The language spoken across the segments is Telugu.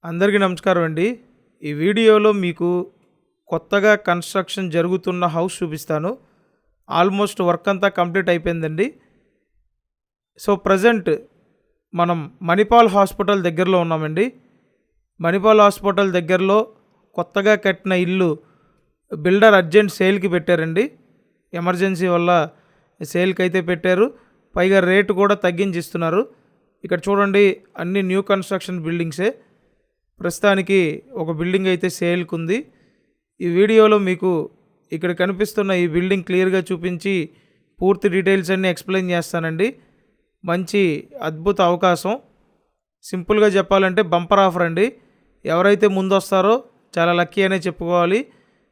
అందరికీ నమస్కారం అండి. ఈ వీడియోలో మీకు కొత్తగా కన్స్ట్రక్షన్ జరుగుతున్న హౌస్ చూపిస్తాను. ఆల్మోస్ట్ వర్క్ అంతా కంప్లీట్ అయిపోయిందండి. సో ప్రజెంట్ మనం మణిపాల్ హాస్పిటల్ దగ్గరలో ఉన్నామండి. మణిపాల్ హాస్పిటల్ దగ్గరలో కొత్తగా కట్టిన ఇల్లు బిల్డర్ అర్జెంట్ సేల్కి పెట్టారండి. ఎమర్జెన్సీ వల్ల సేల్కి అయితే పెట్టారు. పైగా రేటు కూడా తగ్గించి ఇస్తున్నారు. ఇక్కడ చూడండి, అన్ని న్యూ కన్స్ట్రక్షన్ బిల్డింగ్సే. ప్రస్తుతానికి ఒక బిల్డింగ్ అయితే సేల్కి ఉంది. ఈ వీడియోలో మీకు ఇక్కడ కనిపిస్తున్న ఈ బిల్డింగ్ క్లియర్గా చూపించి పూర్తి డీటెయిల్స్ అన్నీ ఎక్స్ప్లెయిన్ చేస్తానండి. మంచి అద్భుత అవకాశం. సింపుల్గా చెప్పాలంటే బంపర్ ఆఫర్ అండి. ఎవరైతే ముందు వస్తారో చాలా లక్కీ అనే చెప్పుకోవాలి.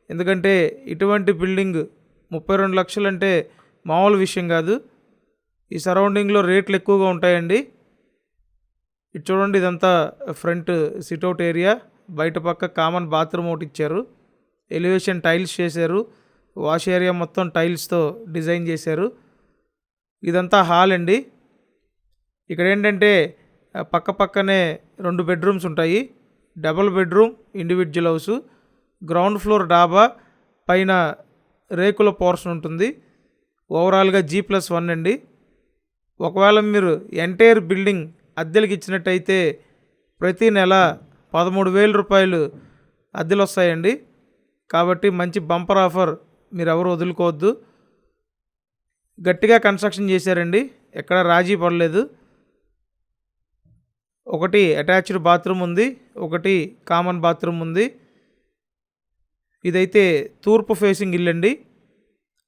ఎందుకంటే ఇటువంటి బిల్డింగ్ 32 లక్షలు అంటే మామూలు విషయం కాదు. ఈ సరౌండింగ్లో రేట్లు ఎక్కువగా ఉంటాయండి. ఇది చూడండి, ఇదంతా ఫ్రంట్ సిట్అవుట్ ఏరియా. బయట పక్క కామన్ బాత్రూమ్ ఒకటి ఇచ్చారు. ఎలివేషన్ టైల్స్ చేశారు. వాష్ ఏరియా మొత్తం టైల్స్తో డిజైన్ చేశారు. ఇదంతా హాల్ అండి. ఇక్కడ ఏంటంటే పక్క పక్కనే 2 బెడ్రూమ్స్ ఉంటాయి. Double bedroom individual house. Ground floor డాబా, పైన రేకుల పోర్షన్ ఉంటుంది. ఓవరాల్గా G+1 అండి. ఒకవేళ మీరు ఎంటైర్ బిల్డింగ్ అద్దెలకు ఇచ్చినట్టయితే ప్రతి నెల 13,000 రూపాయలు అద్దెలు వస్తాయండి. కాబట్టి మంచి బంపర్ ఆఫర్, మీరు ఎవరు వదులుకోవద్దు. గట్టిగా కన్స్ట్రక్షన్ చేశారండి, ఎక్కడ రాజీ పడలేదు. ఒకటి అటాచ్డ్ బాత్రూమ్ ఉంది, ఒకటి కామన్ బాత్రూమ్ ఉంది. ఇదైతే తూర్పు ఫేసింగ్ ఇల్లు అండి,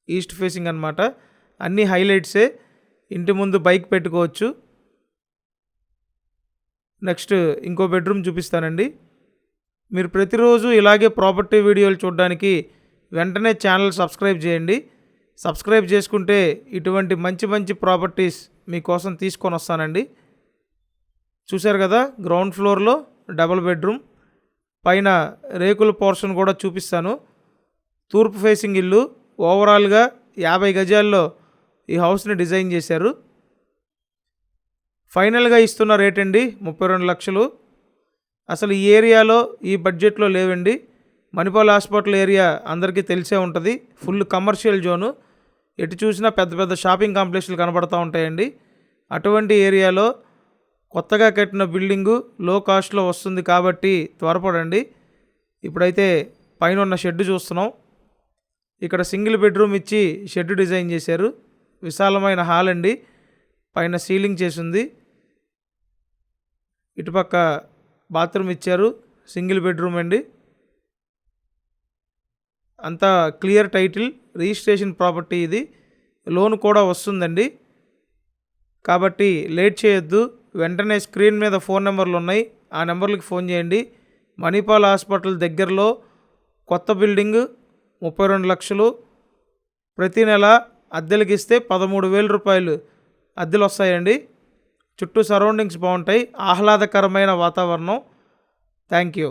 ఈస్ట్ ఫేసింగ్ అన్నమాట. అన్ని హైలైట్సే. ఇంటి ముందు బైక్ పెట్టుకోవచ్చు. నెక్స్ట్ ఇంకో బెడ్రూమ్ చూపిస్తానండి. మీరు ప్రతిరోజు ఇలాగే ప్రాపర్టీ వీడియోలు చూడడానికి వెంటనే ఛానల్ సబ్స్క్రైబ్ చేయండి. సబ్స్క్రైబ్ చేసుకుంటే ఇటువంటి మంచి మంచి ప్రాపర్టీస్ మీకోసం తీసుకొని వస్తానండి. చూశారు కదా, గ్రౌండ్ ఫ్లోర్లో డబుల్ బెడ్రూమ్, పైన రేకుల పోర్షన్ కూడా చూపిస్తాను. తూర్పు ఫేసింగ్ ఇల్లు. ఓవరాల్గా 50 గజాల్లో ఈ హౌస్ని డిజైన్ చేశారు. ఫైనల్గా ఇస్తున్న రేట్ అండి 32 లక్షలు. అసలు ఈ ఏరియాలో ఈ బడ్జెట్లో లేవండి. మణిపాల్ హాస్పిటల్ ఏరియా అందరికీ తెలిసే ఉంటుంది. Full commercial zone. ఎటు చూసినా పెద్ద పెద్ద షాపింగ్ కాంప్లెక్స్లు కనబడుతూ ఉంటాయండి. అటువంటి ఏరియాలో కొత్తగా కట్టిన బిల్డింగు లో కాస్ట్లో వస్తుంది కాబట్టి త్వరపడండి. ఇప్పుడైతే పైన ఉన్న షెడ్ చూస్తున్నాం. ఇక్కడ సింగిల్ బెడ్రూమ్ ఇచ్చి షెడ్ డిజైన్ చేశారు. విశాలమైన హాల్ అండి. పైన సీలింగ్ చేసింది. ఇటుపక్క బాత్రూమ్ ఇచ్చారు. సింగిల్ బెడ్రూమ్ అండి. అంతా క్లియర్ టైటిల్, రిజిస్ట్రేషన్ ప్రాపర్టీ. ఇది లోన్ కూడా వస్తుందండి. కాబట్టి లేట్ చేయొద్దు. వెంటనే స్క్రీన్ మీద ఫోన్ నెంబర్లు ఉన్నాయి, ఆ నెంబర్లకు ఫోన్ చేయండి. మణిపాల్ హాస్పిటల్ దగ్గరలో కొత్త బిల్డింగు 32 లక్షలు. ప్రతి నెల అద్దెలకు ఇస్తే 13,000 రూపాయలు అద్దెలు వస్తాయండి. చుట్టూ సరౌండింగ్స్ బాగుంటాయి, ఆహ్లాదకరమైన వాతావరణం. Thank you.